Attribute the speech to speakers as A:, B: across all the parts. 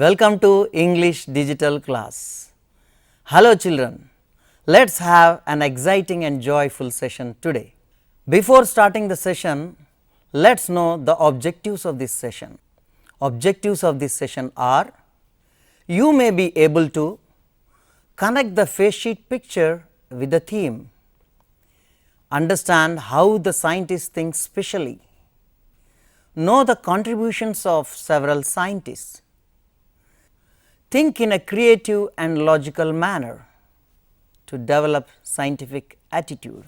A: Welcome to English digital class. Hello children, let us have an exciting and joyful session today. Before starting the session, let us know the objectives of this session. Objectives of this session are: you may be able to connect the face sheet picture with the theme, understand how the scientist thinks specially, know the contributions of several scientists, think in a creative and logical manner to develop scientific attitude.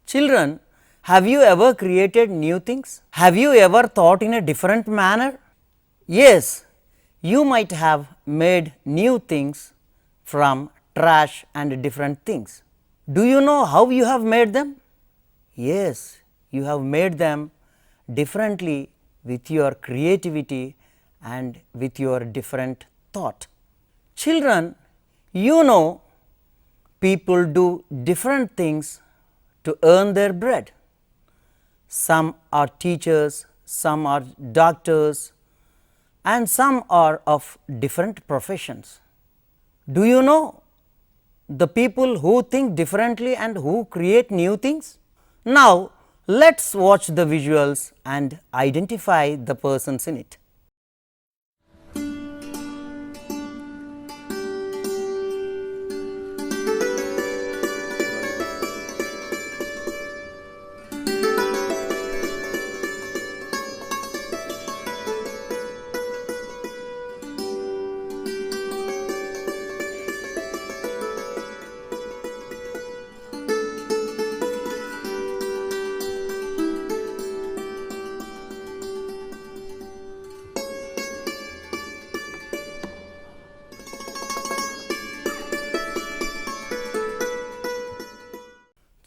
A: Children, have you ever created new things? Have you ever thought in a different manner? Yes, you might have made new things from trash and different things. Do you know how you have made them? Yes, you have made them differently with your creativity and with your different thought. Children, you know people do different things to earn their bread. Some are teachers, some are doctors, and some are of different professions. Do you know the people who think differently and who create new things? Now, let us watch the visuals and identify the persons in it.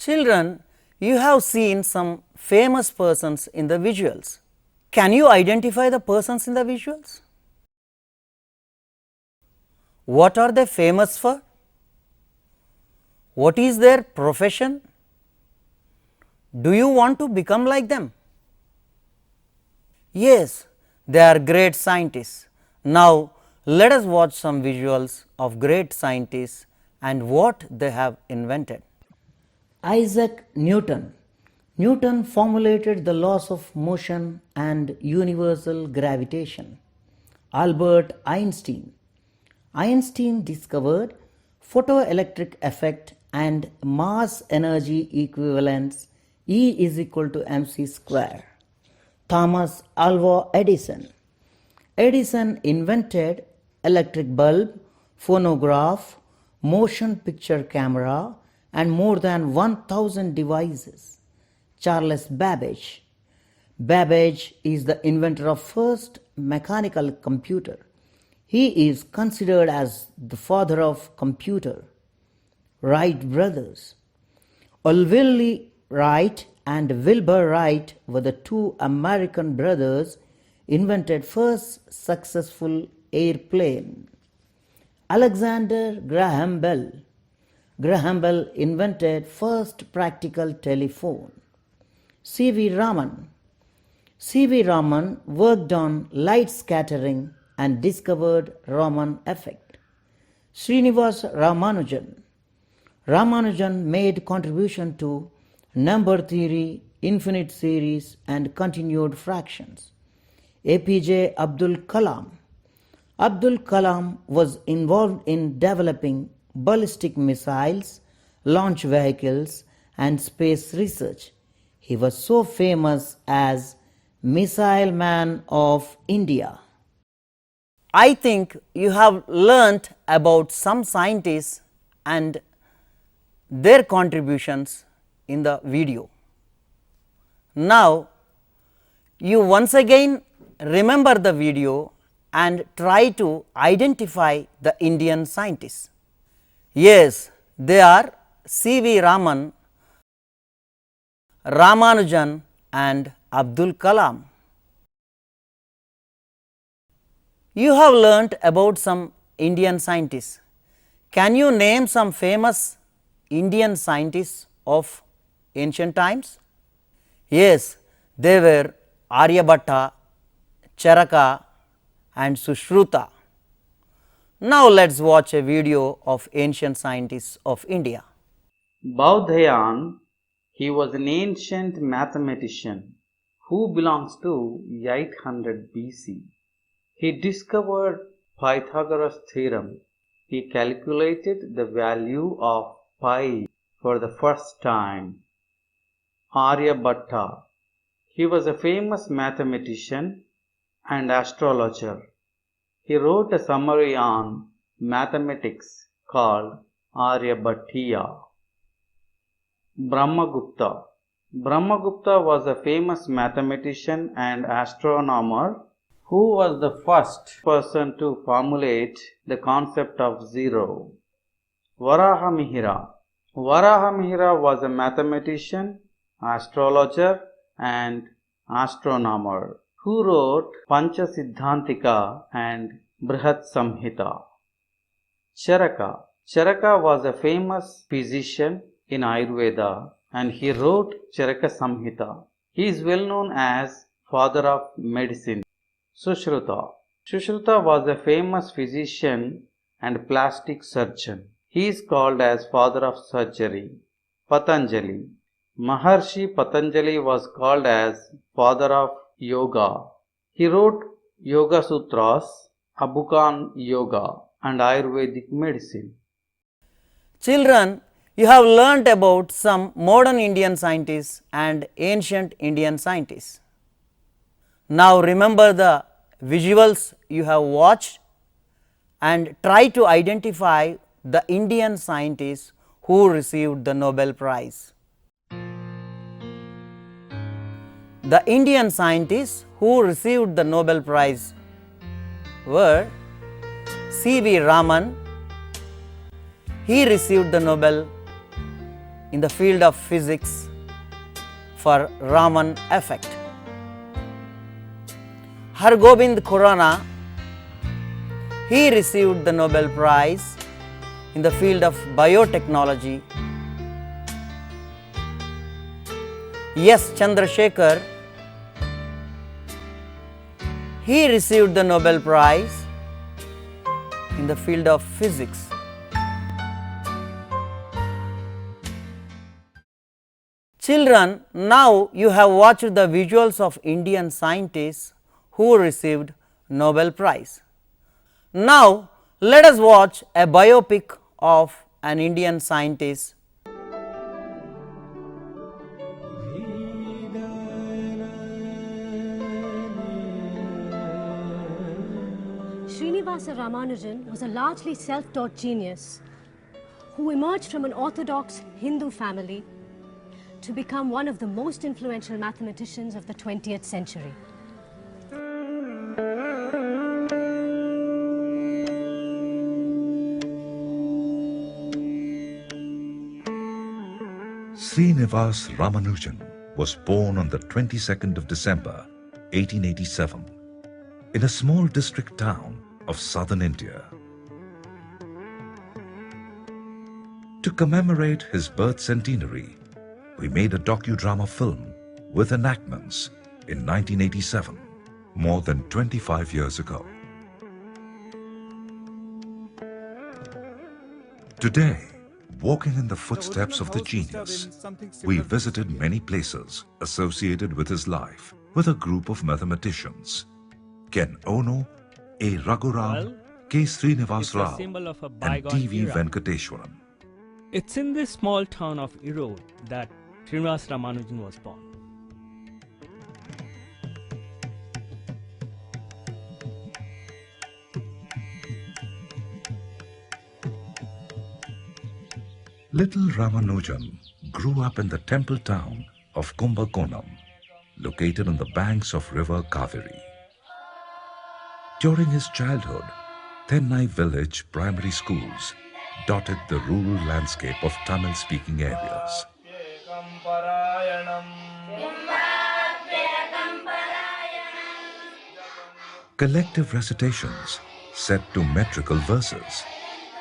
A: Children, you have seen some famous persons in the visuals. Can you identify the persons in the visuals? What are they famous for? What is their profession? Do you want to become like them? Yes, they are great scientists. Now, let us watch some visuals of great scientists and what they have invented. Isaac Newton. Newton formulated the laws of motion and universal gravitation. Albert Einstein. Einstein discovered photoelectric effect and mass energy equivalence E is equal to mc square. Thomas Alva Edison. Edison invented electric bulb, phonograph, motion picture camera, and more than 1000 devices. Charles Babbage. Babbage is the inventor of first mechanical computer. He is considered as the father of computer. Wright brothers. Orville Wright and Wilbur Wright were the two American brothers invented first successful airplane. Alexander Graham Bell. Graham Bell invented first practical telephone. C.V. Raman. C.V. Raman worked on light scattering and discovered Raman effect. Srinivasa Ramanujan. Ramanujan made contribution to number theory, infinite series and continued fractions. APJ Abdul Kalam. Abdul Kalam was involved in developing ballistic missiles, launch vehicles and space research. He was so famous as Missile Man of India. I think you have learnt about some scientists and their contributions in the video. Now, you once again remember the video and try to identify the Indian scientists. Yes, they are C.V. Raman, Ramanujan and Abdul Kalam. You have learnt about some Indian scientists. Can you name some famous Indian scientists of ancient times? Yes, they were Aryabhatta, Charaka and Sushruta. Now let us watch a video of ancient scientists of India.
B: Baudhayan, he was an ancient mathematician who belongs to 800 BC. He discovered Pythagoras' theorem. He calculated the value of pi for the first time. Aryabhatta, he was a famous mathematician and astrologer. He wrote a summary on mathematics called Aryabhatiya. Brahmagupta. Brahmagupta was a famous mathematician and astronomer who was the first person to formulate the concept of zero. Varahamihira. Varahamihira was a mathematician, astrologer and astronomer who wrote Panchasiddhantika and Brihat Samhita. Charaka. Charaka was a famous physician in Ayurveda and he wrote Charaka Samhita. He is well known as father of medicine. Sushruta. Sushruta was a famous physician and plastic surgeon. He is called as father of surgery. Patanjali. Maharshi Patanjali was called as father of yoga. He wrote Yoga Sutras, Abhukan Yoga and Ayurvedic medicine.
A: Children, you have learnt about some modern Indian scientists and ancient Indian scientists. Now remember the visuals you have watched and try to identify the Indian scientists who received the Nobel Prize. The Indian scientists who received the Nobel Prize were C.V. Raman. He received the Nobel in the field of physics for Raman effect. Hargobind Khurana, he received the Nobel Prize in the field of biotechnology. S. Chandrasekhar, he received the Nobel Prize in the field of physics. Children, now you have watched the visuals of Indian scientists who received Nobel Prize. Now let us watch a biopic of an Indian scientist.
C: Srinivasa Ramanujan was a largely self-taught genius who emerged from an orthodox Hindu family to become one of the most influential mathematicians of the 20th century.
D: Srinivasa Ramanujan was born on the 22nd of December, 1887, in a small district town of southern India. To commemorate his birth centenary, we made a docudrama film with enactments in 1987, more than 25 years ago. Today, walking in the footsteps of the genius, we visited many places associated with his life with a group of mathematicians. Ken Ono, A. Raghuram, K. Srinivas Rao, and T.V. Venkateshwaran.
E: It's in this small town of Erode that Srinivasa Ramanujan was born.
D: Little Ramanujan grew up in the temple town of Kumbakonam, located on the banks of river Kaveri. During his childhood, Thennai village primary schools dotted the rural landscape of Tamil-speaking areas. Collective recitations set to metrical verses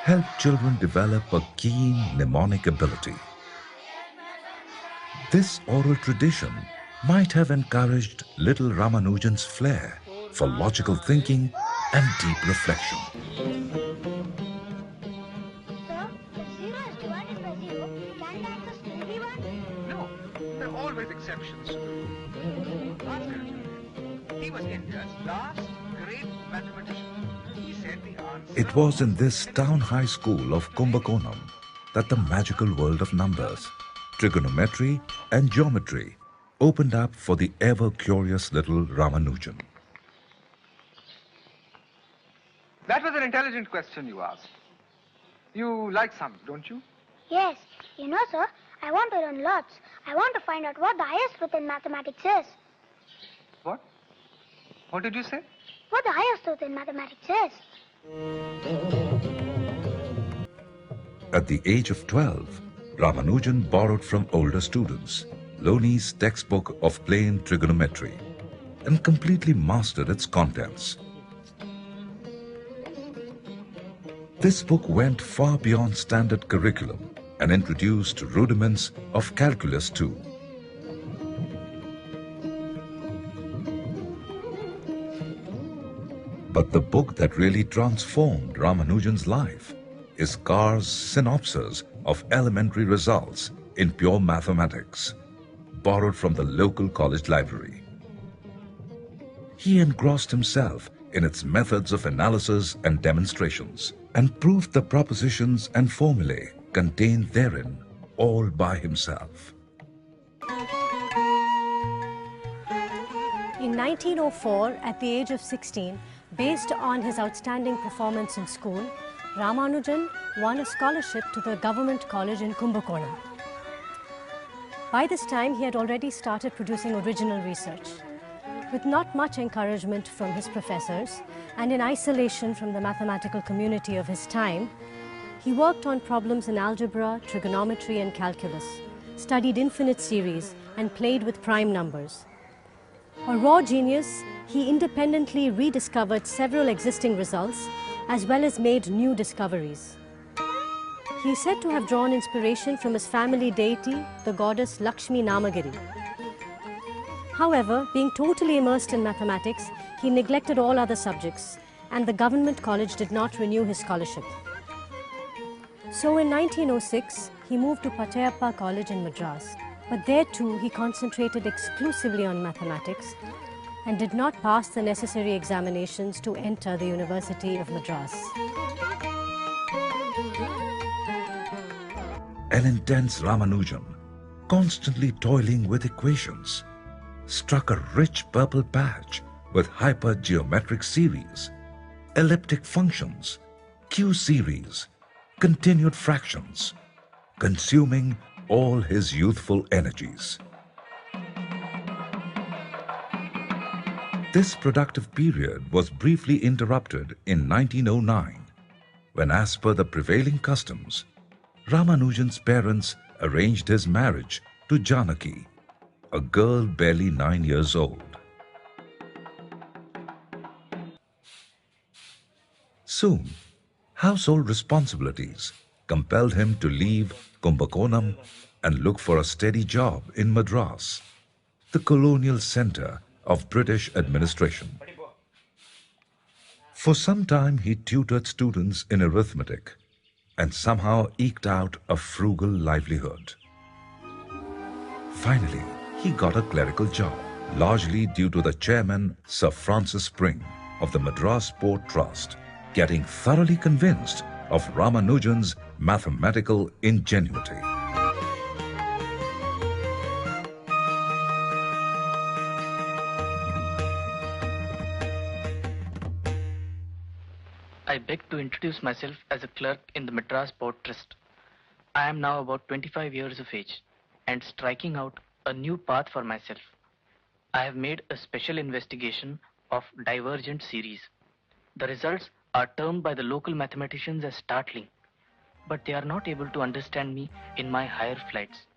D: help children develop a keen mnemonic ability. This oral tradition might have encouraged little Ramanujan's flair for logical thinking and deep reflection.
F: Sir, if 0 is divided by 0, can the answer still be 1?
G: No, there are always exceptions to the rule. Ask Arjun. He was India's last great mathematician. He said the answer...
D: It was in this town high school of Kumbakonam that the magical world of numbers, trigonometry and geometry opened up for the ever-curious little Ramanujan.
G: That was an intelligent question you asked. You like sums, don't you?
F: Yes. You know, sir, I want to learn lots. I want to find out what the highest truth in mathematics is.
G: What? What did you say?
F: What the highest truth in mathematics is.
D: At the age of 12, Ramanujan borrowed from older students Loney's textbook of plain trigonometry and completely mastered its contents. This book went far beyond standard curriculum and introduced rudiments of calculus too. But the book that really transformed Ramanujan's life is Carr's synopsis of elementary results in pure mathematics, borrowed from the local college library. He engrossed himself in its methods of analysis and demonstrations, and proved the propositions and formulae contained therein all by himself.
C: In 1904, at the age of 16, based on his outstanding performance in school, Ramanujan won a scholarship to the government college in Kumbakonam. By this time, he had already started producing original research. With not much encouragement from his professors and in isolation from the mathematical community of his time, he worked on problems in algebra, trigonometry and calculus, studied infinite series and played with prime numbers. A raw genius, he independently rediscovered several existing results as well as made new discoveries. He is said to have drawn inspiration from his family deity, the goddess Lakshmi Namagiri. However, being totally immersed in mathematics, he neglected all other subjects, and the government college did not renew his scholarship. So in 1906, he moved to Patayappa College in Madras, but there too he concentrated exclusively on mathematics and did not pass the necessary examinations to enter the University of Madras.
D: An intense Ramanujan, constantly toiling with equations, struck a rich purple patch with hypergeometric series, elliptic functions, Q-series, continued fractions, consuming all his youthful energies. This productive period was briefly interrupted in 1909, when, as per the prevailing customs, Ramanujan's parents arranged his marriage to Janaki, a girl barely 9 years old. Soon, household responsibilities compelled him to leave Kumbakonam and look for a steady job in Madras, the colonial center of British administration. For some time, he tutored students in arithmetic and somehow eked out a frugal livelihood. Finally, he got a clerical job, largely due to the chairman, Sir Francis Spring, of the Madras Port Trust, getting thoroughly convinced of Ramanujan's mathematical ingenuity.
H: I beg to introduce myself as a clerk in the Madras Port Trust. I am now about 25 years of age and striking out a new path for myself. I have made a special investigation of divergent series. The results are termed by the local mathematicians as startling, but they are not able to understand me in my higher flights.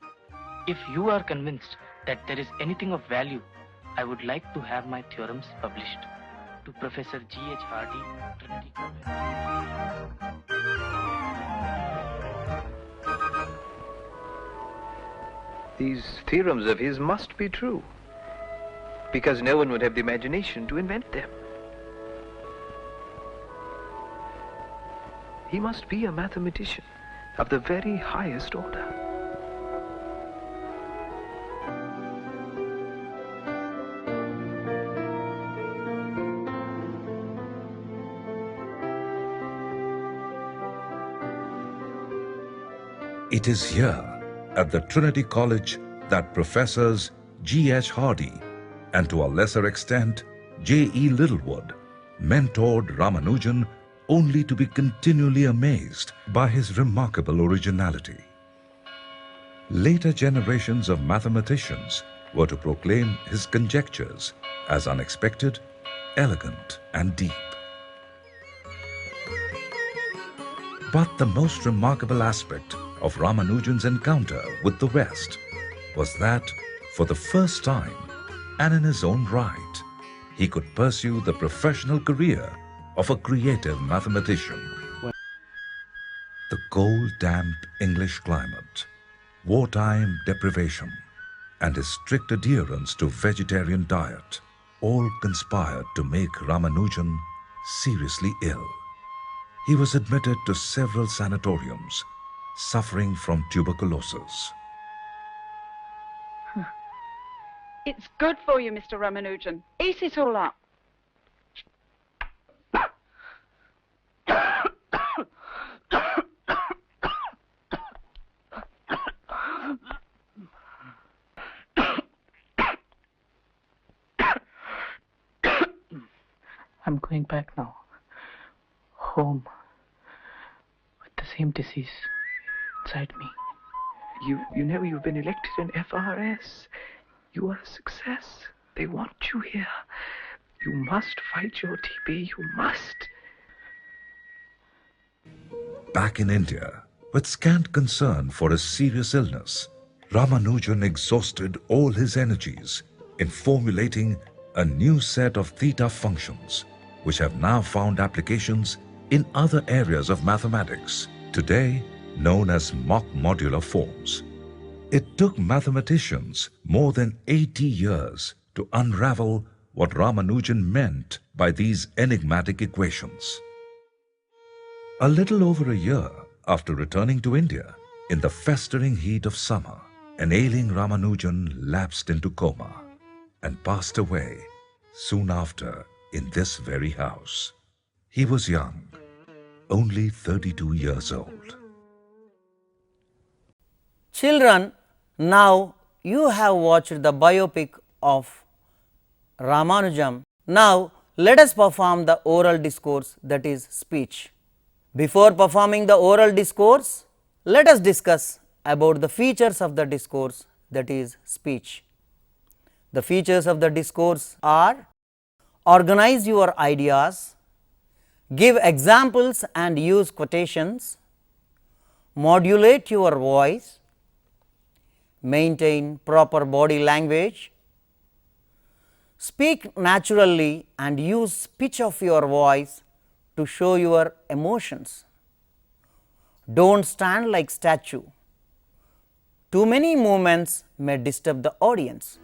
H: If you are convinced that there is anything of value, I would like to have my theorems published. To Professor G.H. Hardy, Trinity College.
G: These theorems of his must be true. because no one would have the imagination to invent them. He must be a mathematician of the very highest order.
D: It is here, at the Trinity College, that Professors G.H. Hardy and to a lesser extent J.E. Littlewood mentored Ramanujan, only to be continually amazed by his remarkable originality. Later generations of mathematicians were to proclaim his conjectures as unexpected, elegant and deep. But the most remarkable aspect of Ramanujan's encounter with the West was that, for the first time and in his own right, he could pursue the professional career of a creative mathematician. The cold, damp English climate, wartime deprivation, and his strict adherence to vegetarian diet all conspired to make Ramanujan seriously ill. He was admitted to several sanatoriums, suffering from tuberculosis.
I: It's good for you, Mr. Ramanujan. Eat it all up.
H: I'm going back now. Home. With the same disease inside me.
G: You know you've been elected an FRS. You are a success. They want you here. You must fight your TB. You must.
D: Back in India, with scant concern for his serious illness, Ramanujan exhausted all his energies in formulating a new set of theta functions, which have now found applications in other areas of mathematics, today known as mock modular forms. It took mathematicians more than 80 years to unravel what Ramanujan meant by these enigmatic equations. A little over a year after returning to India, in the festering heat of summer, an ailing Ramanujan lapsed into coma and passed away soon after in this very house. He was young, only 32 years old.
A: Children, now you have watched the biopic of Ramanujan. Now let us perform the oral discourse, that is speech. Before performing the oral discourse, let us discuss about the features of the discourse, that is speech. The features of the discourse are: organize your ideas, give examples and use quotations, modulate your voice, maintain proper body language, speak naturally and use pitch of your voice to show your emotions. Don't stand like statue. Too many movements may disturb the audience.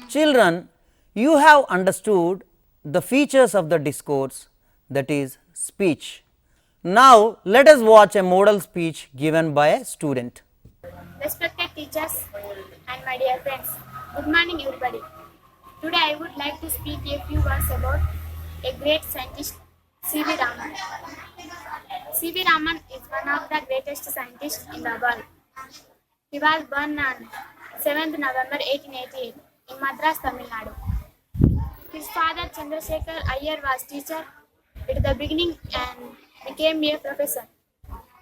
A: Children, you have understood the features of the discourse, that is speech. Now let us watch a model speech given by a student.
F: Respected teachers and my dear friends, good morning everybody. Today I would like to speak a few words about a great scientist, C.V. Raman. C.V. Raman is one of the greatest scientists in the world. He was born on 7th November 1888 in Madras, Tamil Nadu. His father Chandrasekhar Iyer was teacher at the beginning and became a professor.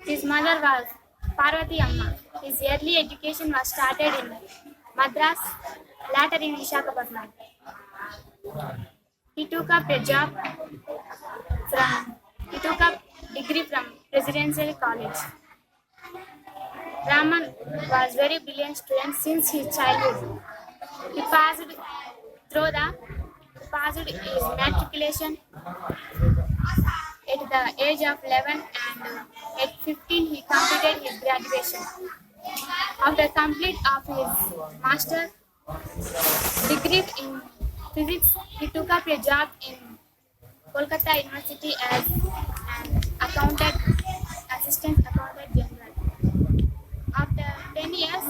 F: His mother was Parvati Amma. His early education was started in Madras, later in Visakhapatnam. He took up degree from Presidential College. Raman was very brilliant student since his childhood. He passed his matriculation at at the age of 11 and at 15 he completed his graduation. After complete of his master degree in physics, he took up a job in Kolkata University as an assistant accountant general. After 10 years,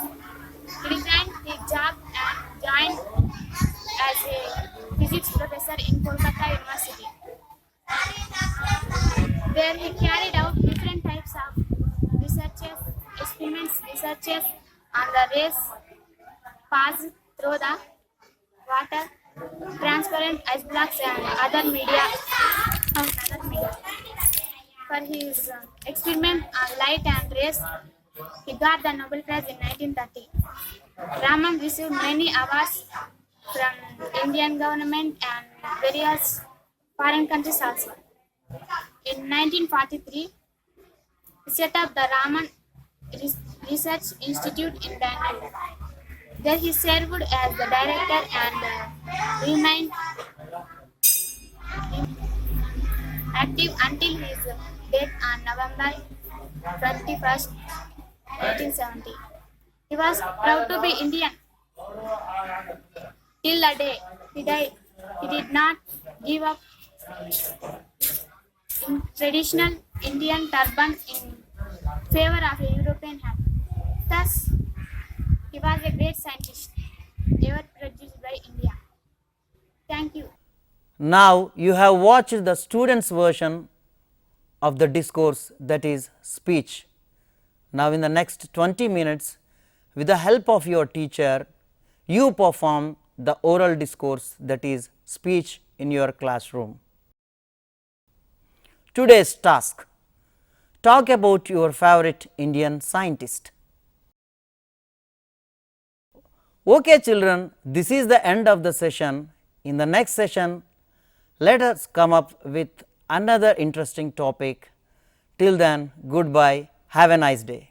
F: he resigned his job and joined as a physics professor in Kolkata University. There he carried out different types of researches on the rays passed through the water, transparent ice blocks and other media. For his experiment on light and rays, he got the Nobel Prize in 1930. Raman received many awards from Indian government and various foreign countries also. In 1943, he set up the Raman Research Institute in Bangalore. There he served as the director and remained active until his death on November 21st, 1870. He was proud to be Indian. Till the day he died, he did not give up in traditional Indian turban in favor of a European hat. Thus, he was a great scientist ever produced by India. Thank you.
A: Now, you have watched the students' version of the discourse, that is speech. Now, in the next 20 minutes, with the help of your teacher, you perform the oral discourse, that is speech, in your classroom. Today's task: talk about your favorite Indian scientist. Okay children, this is the end of the session. In the next session, let us come up with another interesting topic. Till then, goodbye, have a nice day.